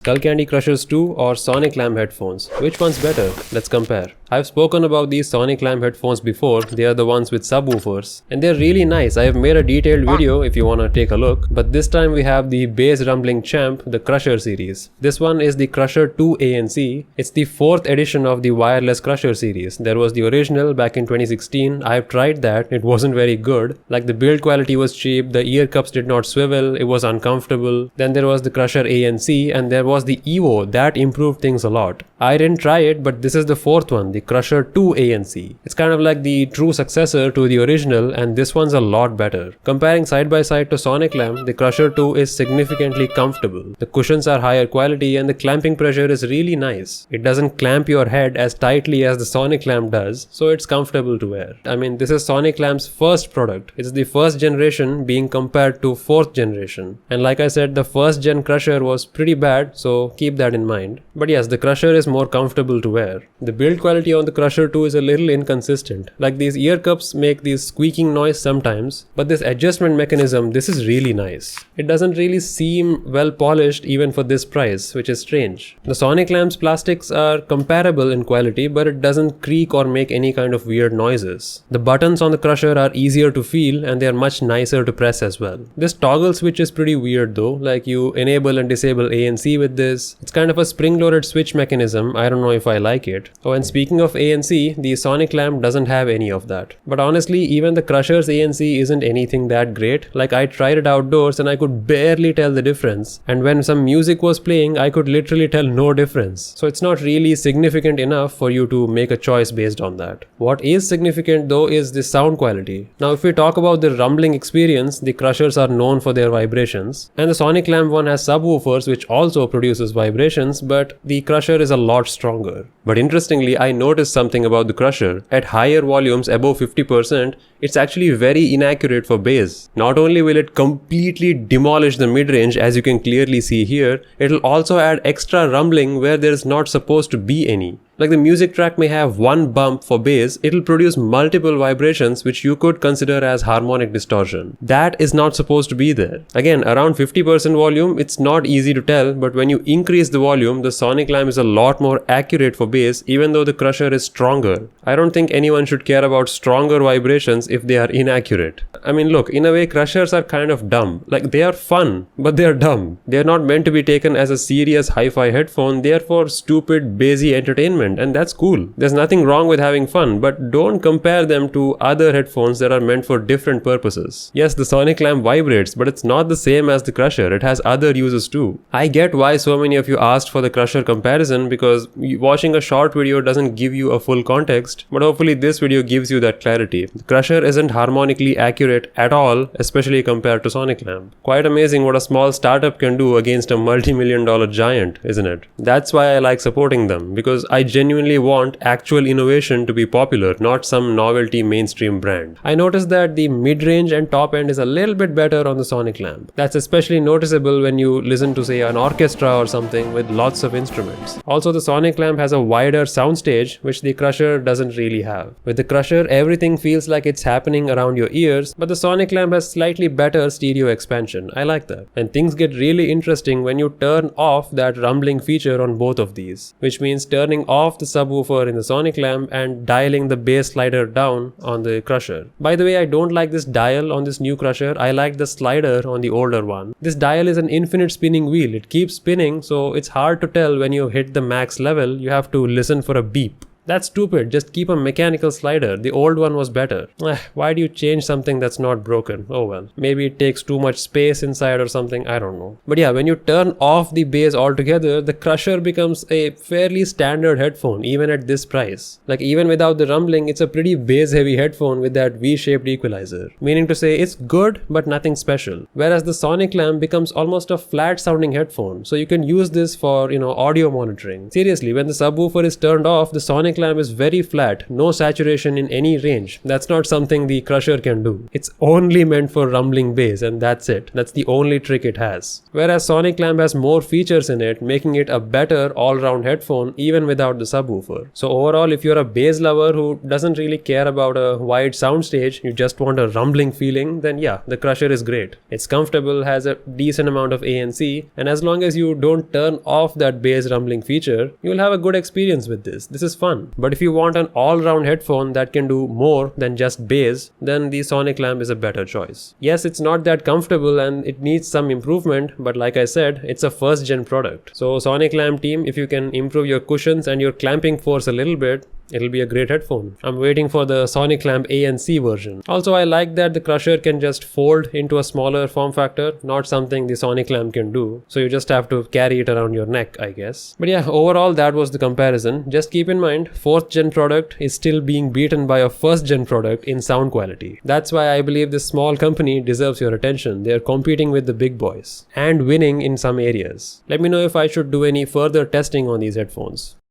Skullcandy Crushers 2 or Sonic Lamb headphones? Which one's better? Let's compare. I've spoken about these Sonic Lamb headphones before. They are the ones with subwoofers and they're really nice. I have made a detailed video if you wanna take a look, but this time we have the bass rumbling champ, the Crusher series. This one is the Crusher 2 ANC. It's the 4th edition of the wireless Crusher series. There was the original back in 2016. I've tried that. It wasn't very good. Like, the build quality was cheap, the ear cups did not swivel, it was uncomfortable. Then there was the Crusher ANC and there was the Evo that improved things a lot. I didn't try it, but this is the 4th one, the Crusher 2 ANC. It's kind of like the true successor to the original, and this one's a lot better. Comparing side by side to Sonic Lamb, the Crusher 2 is significantly comfortable. The cushions are higher quality and the clamping pressure is really nice. It doesn't clamp your head as tightly as the Sonic Lamb does, so it's comfortable to wear. I mean, this is Sonic Lamb's first product. It's the first generation being compared to 4th generation. And like I said, the first gen Crusher was pretty bad, so keep that in mind. But yes, the Crusher is more comfortable to wear. The build quality on the Crusher 2 is a little inconsistent. Like, these ear cups make these squeaking noise sometimes, but this adjustment mechanism, this is really nice. It doesn't really seem well polished even for this price, which is strange. The Sonic Lamb's plastics are comparable in quality, but it doesn't creak or make any kind of weird noises. The buttons on the Crusher are easier to feel and they are much nicer to press as well. This toggle switch is pretty weird though. Like, you enable and disable ANC with this. It's kind of a spring-loaded switch mechanism. I don't know if I like it. Oh, and speaking of ANC, the Sonic Lamb doesn't have any of that. But honestly, even the Crusher's ANC isn't anything that great. Like, I tried it outdoors and I could barely tell the difference. And when some music was playing, I could literally tell no difference. So it's not really significant enough for you to make a choice based on that. What is significant though is the sound quality. Now, if we talk about the rumbling experience, the Crushers are known for their vibrations. And the Sonic Lamb one has subwoofers which also produces vibrations, but the Crusher is a lot stronger. But interestingly, I noticed something about the Crusher. At higher volumes above 50%, it's actually very inaccurate for bass. Not only will it completely demolish the mid-range, as you can clearly see here, it'll also add extra rumbling where there's not supposed to be any. Like, the music track may have one bump for bass, it'll produce multiple vibrations which you could consider as harmonic distortion. That is not supposed to be there. Again, around 50% volume, it's not easy to tell, but when you increase the volume, the Sonic Lamb is a lot more accurate for bass, even though the Crusher is stronger. I don't think anyone should care about stronger vibrations if they are inaccurate. I mean, look, in a way, Crushers are kind of dumb. Like, they are fun, but they are dumb. They are not meant to be taken as a serious hi-fi headphone. They are for stupid, bassy entertainment. And that's cool. There's nothing wrong with having fun, but don't compare them to other headphones that are meant for different purposes. Yes, the Sonic Lamb vibrates, but it's not the same as the Crusher. It has other uses too. I get why so many of you asked for the Crusher comparison, because watching a short video doesn't give you a full context, but hopefully this video gives you that clarity. The Crusher isn't harmonically accurate at all, especially compared to Sonic Lamb. Quite amazing what a small startup can do against a multi-million-dollar giant, isn't it? That's why I like supporting them, because I genuinely want actual innovation to be popular, not some novelty mainstream brand. I noticed that the mid-range and top end is a little bit better on the Sonic Lamb. That's especially noticeable when you listen to, say, an orchestra or something with lots of instruments. Also, the Sonic Lamb has a wider soundstage, which the Crusher doesn't really have. With the Crusher, everything feels like it's happening around your ears, but the Sonic Lamb has slightly better stereo expansion. I like that. And things get really interesting when you turn off that rumbling feature on both of these, which means turning off the subwoofer in the Sonic Lamb and dialing the bass slider down on the Crusher. By the way, I don't like this dial on this new Crusher. I like the slider on the older one. This dial is an infinite spinning wheel. It keeps spinning, so it's hard to tell when you hit the max level. You have to listen for a beep. That's stupid. Just keep a mechanical slider. The old one was better. Why do you change something that's not broken? Oh well. Maybe it takes too much space inside or something. I don't know. But yeah, when you turn off the bass altogether, the Crusher becomes a fairly standard headphone, even at this price. Like, even without the rumbling, it's a pretty bass-heavy headphone with that V-shaped equalizer. Meaning to say, it's good, but nothing special. Whereas the Sonic Lamb becomes almost a flat-sounding headphone. So you can use this for, audio monitoring. Seriously, when the subwoofer is turned off, the Sonic Clamp is very flat, no saturation in any range. That's not something the Crusher can do. It's only meant for rumbling bass, and that's it. That's the only trick it has. Whereas Sonic Clamp has more features in it, making it a better all-round headphone even without the subwoofer. So overall, if you're a bass lover who doesn't really care about a wide soundstage, you just want a rumbling feeling, then yeah, the Crusher is great. It's comfortable, has a decent amount of ANC, and as long as you don't turn off that bass rumbling feature, you'll have a good experience with this. This is fun. But if you want an all-round headphone that can do more than just bass, then the Sonic Clamp is a better choice. Yes, it's not that comfortable and it needs some improvement, but like I said, it's a first gen product. So Sonic Clamp team, if you can improve your cushions and your clamping force a little bit, it'll be a great headphone. I'm waiting for the Sonic Clamp ANC version. Also, I like that the Crusher can just fold into a smaller form factor, not something the Sonic Clamp can do. So you just have to carry it around your neck, I guess. But yeah, overall that was the comparison. Just keep in mind, 4th gen product is still being beaten by a 1st gen product in sound quality. That's why I believe this small company deserves your attention. They're competing with the big boys and winning in some areas. Let me know if I should do any further testing on these headphones.